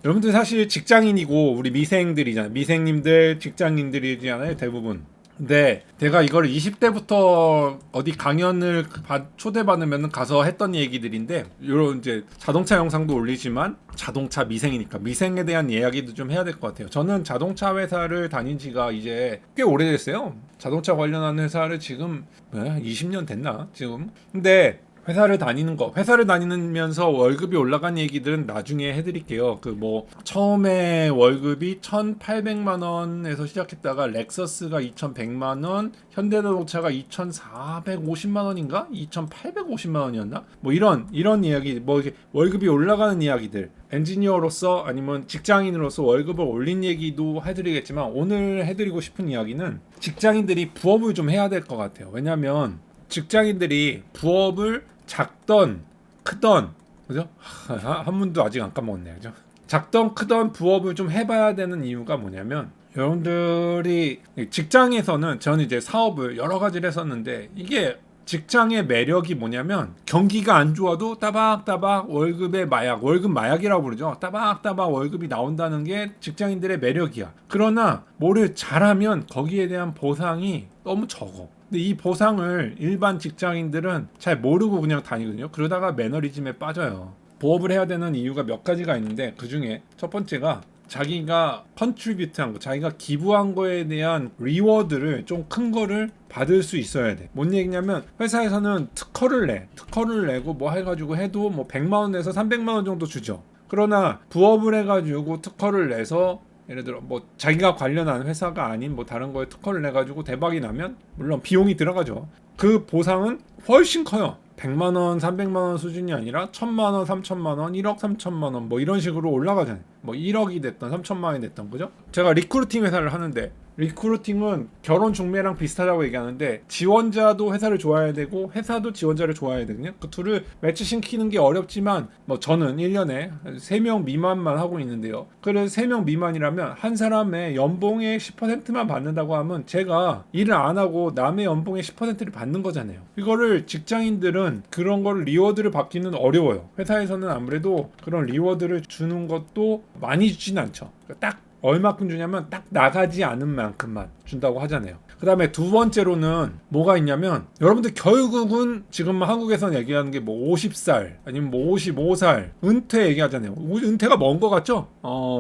여러분들 사실 직장인이고 우리 미생들이잖아요. 미생님들 직장인들이잖아요, 대부분. 근데 내가 이걸 20대부터 어디 강연을 초대받으면 가서 했던 얘기들인데, 요런 이제 자동차 영상도 올리지만 자동차 미생이니까 미생에 대한 이야기도 좀 해야 될 것 같아요. 저는 자동차 회사를 다닌 지가 이제 꽤 오래됐어요. 자동차 관련한 회사를 지금 20년 됐나 지금. 근데 회사를 다니면서 월급이 올라간 얘기들은 나중에 해드릴게요. 그 뭐 처음에 월급이 1,800만 원에서 시작했다가 렉서스가 2,100만 원, 현대자동차가 2,450만 원인가? 2,850만 원이었나? 뭐 이런 이야기, 뭐 이렇게 월급이 올라가는 이야기들. 엔지니어로서 아니면 직장인으로서 월급을 올린 얘기도 해드리겠지만, 오늘 해드리고 싶은 이야기는 직장인들이 부업을 좀 해야 될 것 같아요. 왜냐면 직장인들이 부업을 작던 크던, 그죠? 한문도 아직 안 까먹었네, 그죠? 작던 크던 부업을 좀 해봐야 되는 이유가 뭐냐면, 여러분들이 직장에서는, 저는 이제 사업을 여러 가지를 했었는데, 이게 직장의 매력이 뭐냐면 경기가 안 좋아도 따박따박 월급의 마약, 월급 마약이라고 부르죠. 따박따박 월급이 나온다는 게 직장인들의 매력이야. 그러나 뭐를 잘하면 거기에 대한 보상이 너무 적어. 근데 이 보상을 일반 직장인들은 잘 모르고 그냥 다니거든요. 그러다가 매너리즘에 빠져요. 부업을 해야 되는 이유가 몇 가지가 있는데, 그 중에 첫 번째가 자기가 컨트리뷰트한 거, 자기가 기부한 거에 대한 리워드를 좀 큰 거를 받을 수 있어야 돼. 뭔 얘기냐면, 회사에서는 특허를 내고 뭐 해가지고 해도 뭐 100만 원에서 300만 원 정도 주죠. 그러나 부업을 해가지고 특허를 내서, 예를 들어 뭐 자기가 관련한 회사가 아닌 뭐 다른 거에 특허를 내가지고 대박이 나면 물론 비용이 들어가죠. 그 보상은 훨씬 커요. 100만 원, 300만 원 수준이 아니라 1000만 원, 3000만 원, 1억 3천만 원 뭐 이런 식으로 올라가잖아요. 뭐 1억이 됐던 3천만 원이 됐던, 그죠? 제가 리크루팅 회사를 하는데, 리크루팅은 결혼 중매랑 비슷하다고 얘기하는데, 지원자도 회사를 좋아해야 되고 회사도 지원자를 좋아해야 되거든요. 그 둘을 매치시키는 게 어렵지만, 뭐 저는 1년에 3명 미만만 하고 있는데요. 그래서 3명 미만이라면 한 사람의 연봉의 10%만 받는다고 하면 제가 일을 안 하고 남의 연봉의 10%를 받는 거잖아요. 이거를 직장인들은 그런 걸 리워드를 받기는 어려워요. 회사에서는 아무래도 그런 리워드를 주는 것도 많이 주진 않죠. 딱 얼마큼 주냐면 딱 나가지 않은 만큼만 준다고 하잖아요. 그 다음에 두 번째로는 뭐가 있냐면, 여러분들 결국은 지금 한국에서 얘기하는 게 뭐 50살 아니면 뭐 55살 은퇴 얘기하잖아요. 은퇴가 먼 거 같죠?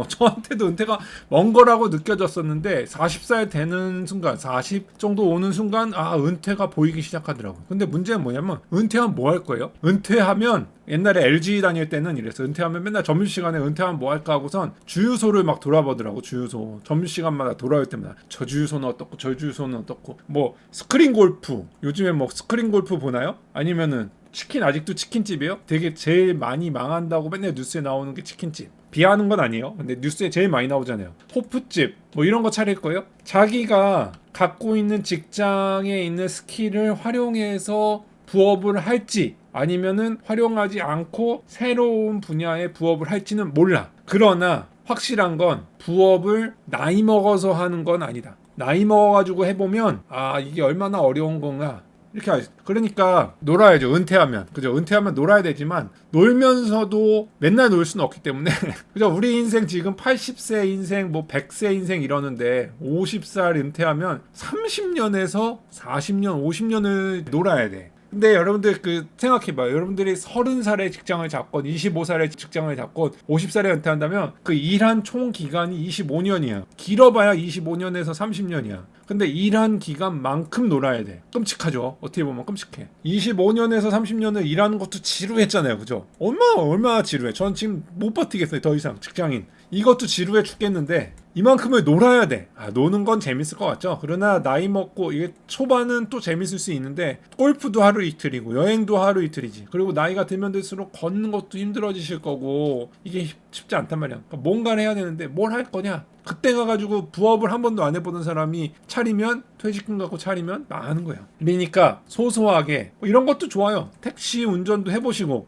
저한테도 은퇴가 먼 거라고 느껴졌었는데, 40살 되는 순간, 40 정도 오는 순간 은퇴가 보이기 시작하더라고요. 근데 문제는 뭐냐면, 은퇴하면 뭐 할 거예요? 은퇴하면, 옛날에 LG 다닐 때는 이랬어. 은퇴하면 맨날 점심시간에 은퇴하면 뭐 할까 하고선 주유소를 막 돌아보더라고. 주유소 점심시간마다 돌아올 때마다 저 주유소는 어떻고 저 주유소는 어떻고, 뭐 스크린 골프, 요즘에 뭐 스크린 골프 보나요? 아니면은 치킨, 아직도 치킨집이에요? 되게 제일 많이 망한다고 맨날 뉴스에 나오는 게 치킨집. 비하하는 건 아니에요. 근데 뉴스에 제일 많이 나오잖아요. 호프집 뭐 이런 거 차릴 거예요? 자기가 갖고 있는 직장에 있는 스킬을 활용해서 부업을 할지, 아니면은 활용하지 않고 새로운 분야의 부업을 할지는 몰라. 그러나 확실한 건 부업을 나이 먹어서 하는 건 아니다. 나이 먹어가지고 해보면 이게 얼마나 어려운 건가, 이렇게 하죠. 그러니까 놀아야죠. 은퇴하면, 그죠? 은퇴하면 놀아야 되지만, 놀면서도 맨날 놀 수는 없기 때문에 그죠? 우리 인생 지금 80세 인생, 뭐 100세 인생 이러는데, 50살 은퇴하면 30년에서 40년, 50년을 놀아야 돼. 근데 여러분들 생각해봐요. 여러분들이 30살에 직장을 잡건 25살에 직장을 잡건 50살에 은퇴한다면 그 일한 총 기간이 25년이야. 길어봐야 25년에서 30년이야. 근데 일한 기간만큼 놀아야 돼. 끔찍하죠. 어떻게 보면 끔찍해. 25년에서 30년을 일하는 것도 지루했잖아요. 그죠? 얼마나 지루해. 전 지금 못 버티겠어요. 더 이상 직장인. 이것도 지루해 죽겠는데 이만큼을 놀아야 돼. 노는 건 재밌을 것 같죠? 그러나 나이 먹고, 이게 초반은 또 재밌을 수 있는데, 골프도 하루 이틀이고 여행도 하루 이틀이지. 그리고 나이가 들면 들수록 걷는 것도 힘들어지실 거고, 이게 쉽지 않단 말이야. 그러니까 뭔가를 해야 되는데 뭘 할 거냐? 그때 가가지고 부업을 한 번도 안 해보던 사람이 차리면, 퇴직금 갖고 차리면 망하는 거예요. 그러니까 소소하게 이런 것도 좋아요. 택시 운전도 해보시고,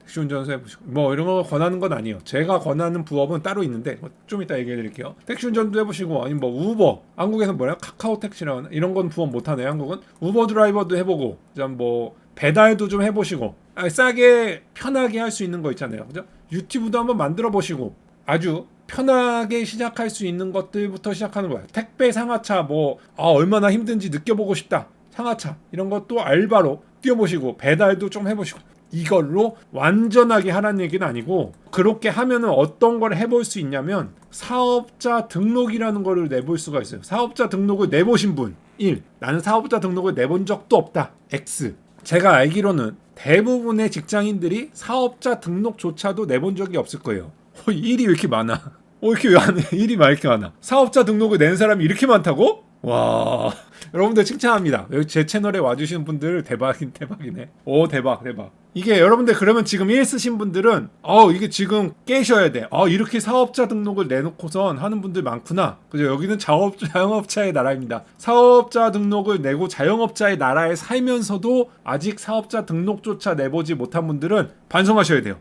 뭐 이런 거 권하는 건 아니에요. 제가 권하는 부업은 따로 있는데 좀 이따 얘기해 드릴게요. 택시 운전도 해보시고, 아니면 뭐 우버, 한국에서 뭐냐, 카카오 택시라고 하나? 이런 건 부업 못하네요. 한국은 우버 드라이버도 해보고, 뭐 배달도 좀 해보시고, 싸게 편하게 할 수 있는 거 있잖아요. 그죠? 유튜브도 한번 만들어 보시고, 아주 편하게 시작할 수 있는 것들부터 시작하는 거야. 택배, 상하차 얼마나 힘든지 느껴보고 싶다. 상하차 이런 것도 알바로 뛰어보시고 배달도 좀 해보시고 이걸로 완전하게 하라는 얘기는 아니고 그렇게 하면은 어떤 걸 해볼 수 있냐면 사업자 등록이라는 거를 내볼 수가 있어요. 사업자 등록을 내보신 분 1. 나는 사업자 등록을 내본 적도 없다. X. 제가 알기로는 대부분의 직장인들이 사업자 등록조차도 내본 적이 없을 거예요. 일이 왜 이렇게 많아? 이렇게 왜 안 해? 일이 왜 이렇게 많아? 사업자 등록을 낸 사람이 이렇게 많다고? 와, 여러분들 칭찬합니다. 여기 제 채널에 와주시는 분들 대박이네. 오, 대박. 이게 여러분들 그러면 지금 일 쓰신 분들은 이게 지금 깨셔야 돼. 이렇게 사업자 등록을 내놓고선 하는 분들 많구나. 그죠? 여기는 자영업자의 나라입니다. 사업자 등록을 내고 자영업자의 나라에 살면서도 아직 사업자 등록조차 내보지 못한 분들은 반성하셔야 돼요.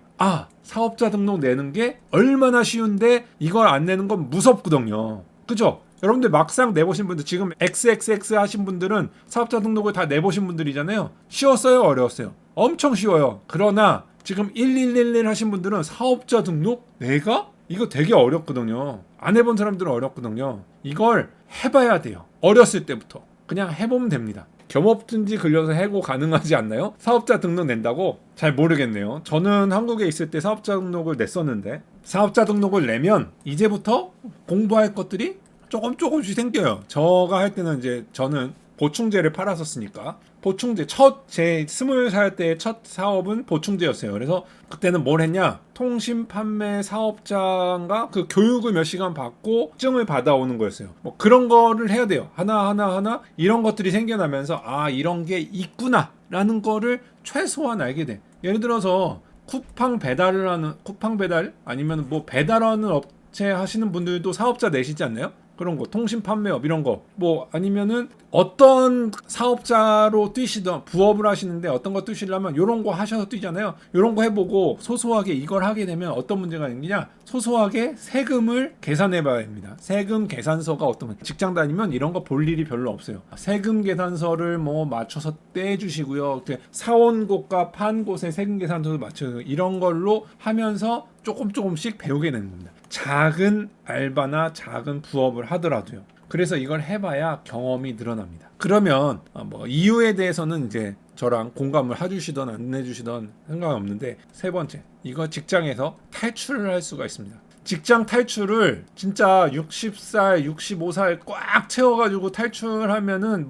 사업자 등록 내는 게 얼마나 쉬운데 이걸 안 내는 건 무섭거든요. 그죠? 여러분들 막상 내보신 분들 지금 XXX 하신 분들은 사업자 등록을 다 내보신 분들이잖아요. 쉬웠어요? 어려웠어요? 엄청 쉬워요. 그러나 지금 1111 하신 분들은 사업자 등록? 내가? 이거 되게 어렵거든요. 안 해본 사람들은 어렵거든요. 이걸 해봐야 돼요. 어렸을 때부터. 그냥 해보면 됩니다. 겸업든지 걸려서 해고 가능하지 않나요? 사업자 등록 낸다고? 잘 모르겠네요. 저는 한국에 있을 때 사업자 등록을 냈었는데 사업자 등록을 내면 이제부터 공부할 것들이 조금씩 생겨요. 저가 할 때는 이제 저는 보충제를 팔았었으니까 보충제 제 20살 때 첫 사업은 보충제였어요. 그래서 그때는 뭘 했냐? 통신 판매 사업자가 그 교육을 몇 시간 받고 증을 받아오는 거였어요. 그런 거를 해야 돼요. 하나 이런 것들이 생겨나면서 이런 게 있구나라는 거를 최소한 알게 돼. 예를 들어서 쿠팡 배달 아니면 배달하는 업체 하시는 분들도 사업자 내시지 않나요? 그런 거, 통신 판매업 이런 거, 아니면은 어떤 사업자로 뛰시던 부업을 하시는데 어떤 거 뛰시려면 이런 거 하셔서 뛰잖아요. 이런 거 해보고 소소하게 이걸 하게 되면 어떤 문제가 생기냐? 소소하게 세금을 계산해봐야 됩니다. 세금 계산서가 직장 다니면 이런 거 볼 일이 별로 없어요. 세금 계산서를 맞춰서 떼주시고요. 사온 곳과 판 곳의 세금 계산서를 맞춰서 이런 걸로 하면서 조금씩 배우게 되는 겁니다. 작은 알바나 작은 부업을 하더라도요. 그래서 이걸 해봐야 경험이 늘어납니다. 그러면 이유에 대해서는 이제 저랑 공감을 해주시던 안 해주시던 상관없는데 세 번째, 이거 직장에서 탈출을 할 수가 있습니다. 직장 탈출을 진짜 60살, 65살 꽉 채워가지고 탈출하면은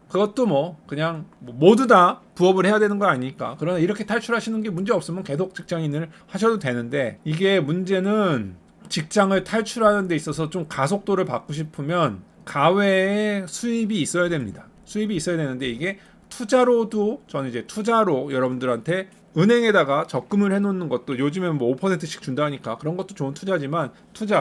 그것도 그냥 모두 다 부업을 해야 되는 거 아니니까. 그러나 이렇게 탈출하시는 게 문제 없으면 계속 직장인을 하셔도 되는데 이게 문제는 직장을 탈출하는 데 있어서 좀 가속도를 받고 싶으면 가외에 수입이 있어야 됩니다. 수입이 있어야 되는데 이게 투자로도 저는 이제 투자로 여러분들한테 은행에다가 적금을 해놓는 것도 요즘엔 5%씩 준다니까 그런 것도 좋은 투자지만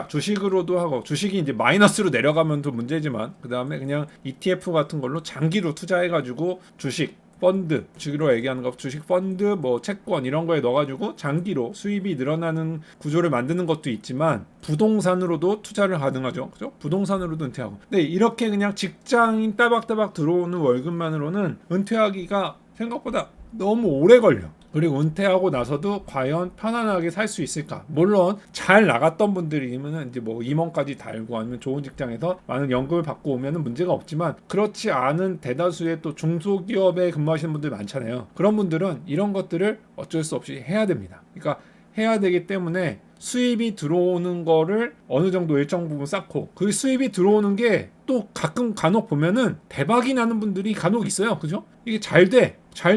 주식으로도 하고 주식이 이제 마이너스로 내려가면 또 문제지만 그 다음에 그냥 ETF 같은 걸로 장기로 투자해가지고 주식 펀드, 주로 얘기하는 거 주식 펀드, 채권 이런 거에 넣어가지고 장기로 수입이 늘어나는 구조를 만드는 것도 있지만 부동산으로도 투자를 가능하죠. 그죠? 부동산으로도 은퇴하고. 근데 이렇게 그냥 직장인 따박따박 들어오는 월급만으로는 은퇴하기가 생각보다 너무 오래 걸려. 그리고 은퇴하고 나서도 과연 편안하게 살 수 있을까? 물론 잘 나갔던 분들이면 이제 임원까지 달고 아니면 좋은 직장에서 많은 연금을 받고 오면은 문제가 없지만 그렇지 않은 대다수의 또 중소기업에 근무하시는 분들 많잖아요. 그런 분들은 이런 것들을 어쩔 수 없이 해야 됩니다. 그러니까 해야 되기 때문에 수입이 들어오는 거를 어느 정도 일정 부분 쌓고 그 수입이 들어오는 게 또 간혹 보면은 대박이 나는 분들이 간혹 있어요. 그죠? 이게 잘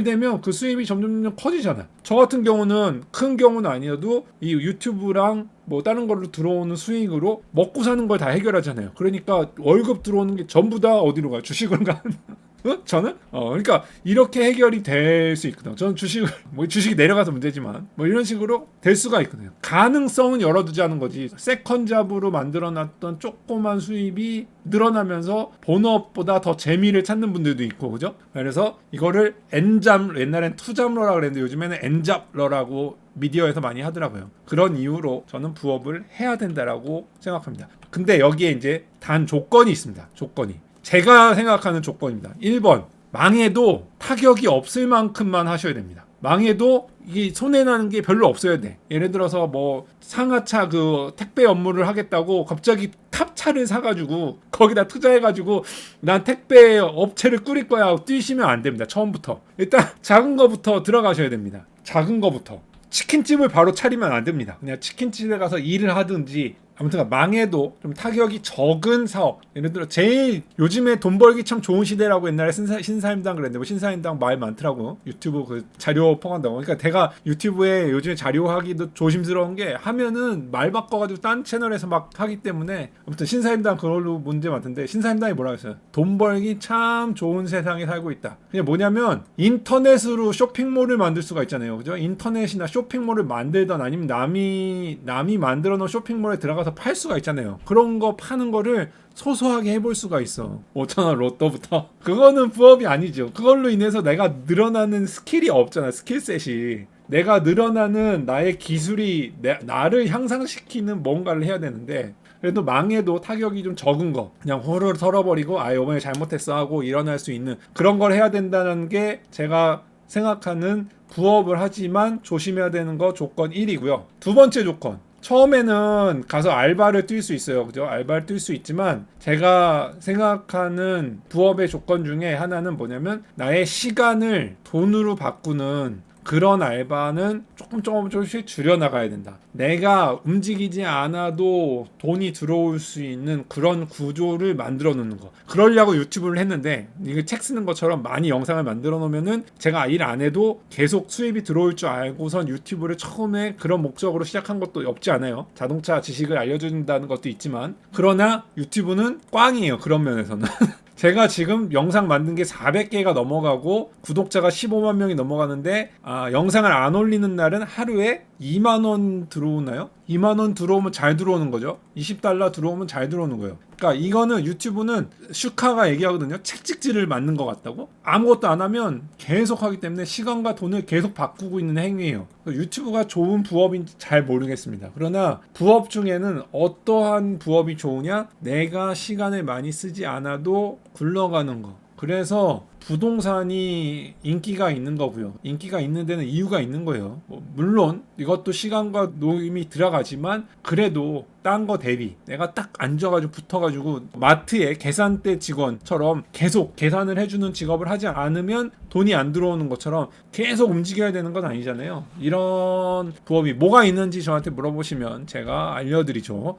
되면 그 수입이 점점 커지잖아. 저 같은 경우는 큰 경우는 아니어도 이 유튜브랑 다른 걸로 들어오는 수익으로 먹고 사는 걸 다 해결하잖아요. 그러니까 월급 들어오는 게 전부 다 어디로 가요? 주식으로 가는 저는 그러니까 이렇게 해결이 될 수 있거든요. 저는 주식이 내려가서 문제지만 이런 식으로 될 수가 있거든요. 가능성은 열어두자는 거지. 세컨잡으로 만들어놨던 조그만 수입이 늘어나면서 본업보다 더 재미를 찾는 분들도 있고, 그죠? 그래서 이거를 옛날엔 투잡러라고 그랬는데 요즘에는 엔잡러라고 미디어에서 많이 하더라고요. 그런 이유로 저는 부업을 해야 된다라고 생각합니다. 근데 여기에 이제 단 조건이 있습니다. 제가 생각하는 조건입니다. 1번, 망해도 타격이 없을 만큼만 하셔야 됩니다. 망해도 이게 손해나는 게 별로 없어야 돼. 예를 들어서 뭐 상하차 그 택배 업무를 하겠다고 갑자기 탑차를 사가지고 거기다 투자해가지고 난 택배 업체를 꾸릴 거야 하고 뛰시면 안 됩니다. 처음부터 일단 작은 거부터 들어가셔야 됩니다. 작은 거부터. 치킨집을 바로 차리면 안 됩니다. 그냥 치킨집에 가서 일을 하든지 아무튼 망해도 좀 타격이 적은 사업. 예를 들어 제일 요즘에 돈 벌기 참 좋은 시대라고 옛날에 신사임당 그랬는데 뭐 신사임당 말 많더라고. 유튜브 그 자료 포함한다고. 그러니까 제가 유튜브에 요즘에 자료하기도 조심스러운 게 하면은 말 바꿔가지고 딴 채널에서 막 하기 때문에 아무튼 신사임당 그걸로 문제 많던데 신사임당이 뭐라고 했어요? 돈 벌기 참 좋은 세상에 살고 있다. 그냥 뭐냐면 인터넷으로 쇼핑몰을 만들 수가 있잖아요. 그죠? 인터넷이나 쇼핑몰을 만들던 아니면 남이 만들어 놓은 쇼핑몰에 들어가서 팔 수가 있잖아요. 그런 거 파는 거를 소소하게 해볼 수가 있어. 5,000원 로또부터. 그거는 부업이 아니죠. 그걸로 인해서 내가 늘어나는 스킬이 없잖아. 스킬셋이. 내가 늘어나는 나의 기술이 나를 향상시키는 뭔가를 해야 되는데 그래도 망해도 타격이 좀 적은 거 그냥 호를 털어버리고 아 이번에 잘못했어 하고 일어날 수 있는 그런 걸 해야 된다는 게 제가 생각하는 부업을 하지만 조심해야 되는 거 조건 1이고요. 두 번째 조건 처음에는 가서 알바를 뛸 수 있어요. 그죠? 알바를 뛸 수 있지만 제가 생각하는 부업의 조건 중에 하나는 뭐냐면 나의 시간을 돈으로 바꾸는 그런 알바는 조금씩 줄여나가야 된다. 내가 움직이지 않아도 돈이 들어올 수 있는 그런 구조를 만들어 놓는 거. 그러려고 유튜브를 했는데 이거 책 쓰는 것처럼 많이 영상을 만들어 놓으면은 제가 일 안 해도 계속 수입이 들어올 줄 알고선 유튜브를 처음에 그런 목적으로 시작한 것도 없지 않아요. 자동차 지식을 알려준다는 것도 있지만 그러나 유튜브는 꽝이에요. 그런 면에서는. 제가 지금 영상 만든 게 400개가 넘어가고 구독자가 15만 명이 넘어가는데 영상을 안 올리는 날은 하루에 2만 원 들어오나요? 2만 원 들어오면 잘 들어오는 거죠. 20달러 들어오면 잘 들어오는 거예요. 그러니까 이거는 유튜브는 슈카가 얘기하거든요. 책찍질을 맞는 것 같다고. 아무것도 안 하면 계속 하기 때문에 시간과 돈을 계속 바꾸고 있는 행위예요. 유튜브가 좋은 부업인지 잘 모르겠습니다. 그러나 부업 중에는 어떠한 부업이 좋으냐? 내가 시간을 많이 쓰지 않아도 굴러가는 거. 그래서 부동산이 인기가 있는 거고요. 인기가 있는 데는 이유가 있는 거예요. 물론 이것도 시간과 노임이 들어가지만 그래도 딴 거 대비 내가 딱 앉아가지고 붙어가지고 마트에 계산대 직원처럼 계속 계산을 해주는 직업을 하지 않으면 돈이 안 들어오는 것처럼 계속 움직여야 되는 건 아니잖아요. 이런 부업이 뭐가 있는지 저한테 물어보시면 제가 알려드리죠.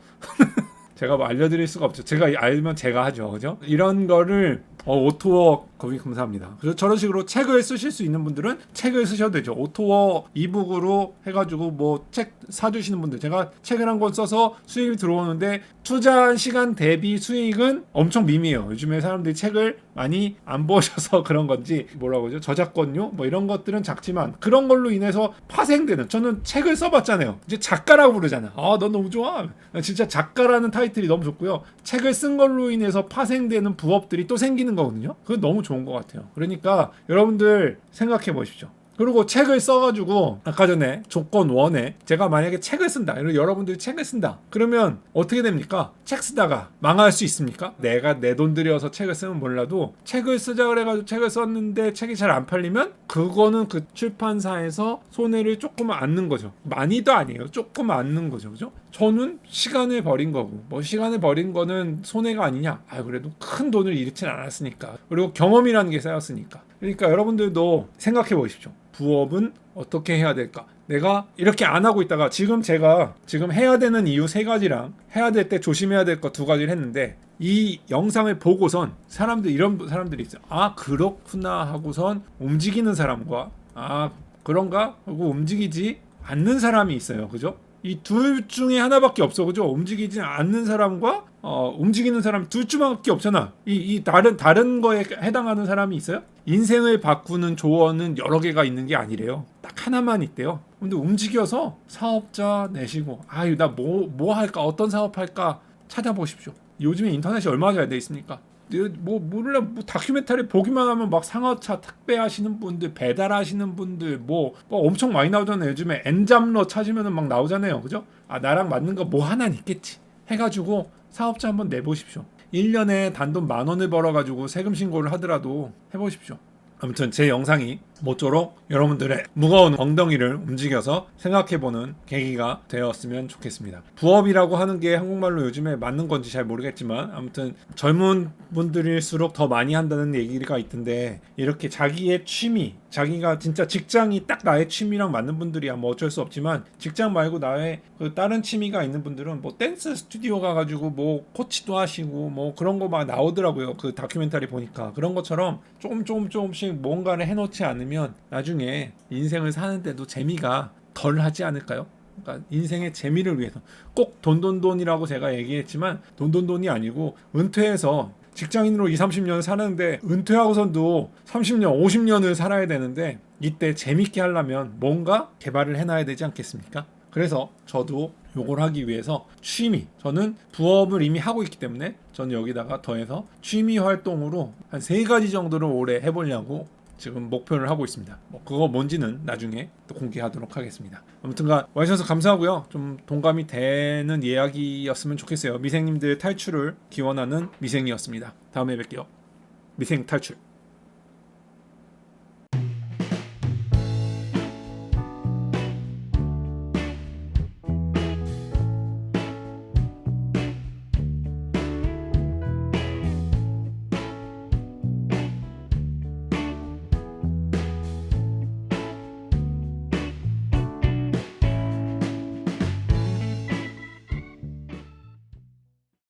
제가 뭐 알려드릴 수가 없죠. 제가 알면 제가 하죠. 그죠? 이런 거를 오토워 거기 감사합니다. 그래서 저런 식으로 책을 쓰실 수 있는 분들은 책을 쓰셔도 되죠. 오토워 이북으로 해가지고 뭐 책 사주시는 분들 제가 책을 한 권 써서 수익이 들어오는데 투자한 시간 대비 수익은 엄청 미미해요. 요즘에 사람들이 책을 많이 안 보셔서 그런 건지 뭐라고 하죠? 저작권료 뭐 이런 것들은 작지만 그런 걸로 인해서 파생되는 저는 책을 써봤잖아요. 이제 작가라고 부르잖아. 넌 너무 좋아. 진짜 작가라는 타이틀이 너무 좋고요. 책을 쓴 걸로 인해서 파생되는 부업들이 또 생기는 거거든요. 그건 너무 좋은 것 같아요. 그러니까 여러분들 생각해 보십시오. 그리고 책을 써가지고 아까 전에 조건 1에 제가 만약에 책을 쓴다. 여러분들이 책을 쓴다. 그러면 어떻게 됩니까? 책 쓰다가 망할 수 있습니까? 내가 내 돈 들여서 책을 쓰면 몰라도 책을 쓰자 그래가지고 책을 썼는데 책이 잘 안 팔리면 그거는 그 출판사에서 손해를 조금 안는 거죠. 많이도 아니에요. 조금 안는 거죠. 그죠? 저는 시간을 버린 거고 뭐 시간을 버린 거는 손해가 아니냐? 그래도 큰 돈을 잃진 않았으니까. 그리고 경험이라는 게 쌓였으니까. 그러니까 여러분들도 생각해 보십시오. 부업은 어떻게 해야 될까? 내가 이렇게 안 하고 있다가 제가 해야 되는 이유 3가지랑 해야 될 때 조심해야 될 거 2가지를 했는데 이 영상을 보고선 이런 사람들이 있어요. 그렇구나 하고선 움직이는 사람과 그런가 하고 움직이지 않는 사람이 있어요. 그죠? 이 둘 중에 하나밖에 없어. 그죠? 움직이지 않는 사람과 움직이는 사람 둘 중밖에 없잖아. 이 다른 거에 해당하는 사람이 있어요? 인생을 바꾸는 조언은 여러 개가 있는 게 아니래요. 딱 하나만 있대요. 근데 움직여서 사업자 내시고 나 뭐 할까? 어떤 사업 할까? 찾아보십시오. 요즘에 인터넷이 얼마나 잘 돼 있습니까? 몰라 다큐멘터리 보기만 하면 막 상하차 택배하시는 분들 배달하시는 분들 뭐 엄청 많이 나오잖아요. 요즘에 엔잡러 찾으면 막 나오잖아요. 그죠? 나랑 맞는 거 뭐 하나 있겠지 해가지고 사업자 한번 내보십시오. 1년에 단돈 10,000원을 벌어가지고 세금 신고를 하더라도 해보십시오. 아무튼 제 영상이 모쪼록 여러분들의 무거운 엉덩이를 움직여서 생각해보는 계기가 되었으면 좋겠습니다. 부업이라고 하는 게 한국말로 요즘에 맞는 건지 잘 모르겠지만 아무튼 젊은 분들일수록 더 많이 한다는 얘기가 있던데 이렇게 자기의 취미, 자기가 진짜 직장이 딱 나의 취미랑 맞는 분들이야 뭐 어쩔 수 없지만 직장 말고 나의 그 다른 취미가 있는 분들은 뭐 댄스 스튜디오 가가지고 뭐 코치도 하시고 뭐 그런 거 막 나오더라고요. 그 다큐멘터리 보니까 그런 것처럼 조금씩 뭔가를 해놓지 않으면 나중에 인생을 사는데도 재미가 덜 하지 않을까요? 그러니까 인생의 재미를 위해서 꼭 돈돈돈이라고 제가 얘기했지만 돈돈돈이 아니고 은퇴해서 직장인으로 20, 30년 사는데 은퇴하고선도 30년, 50년을 살아야 되는데 이때 재밌게 하려면 뭔가 개발을 해놔야 되지 않겠습니까? 그래서 저도 요걸 하기 위해서 취미, 저는 부업을 이미 하고 있기 때문에 저는 여기다가 더해서 취미 활동으로 한 3가지 정도를 올해 해보려고 지금 목표를 하고 있습니다. 뭐 그거 뭔지는 나중에 또 공개하도록 하겠습니다. 아무튼간 와주셔서 감사하고요. 좀 동감이 되는 이야기였으면 좋겠어요. 미생님들의 탈출을 기원하는 미생이었습니다. 다음에 뵐게요. 미생 탈출.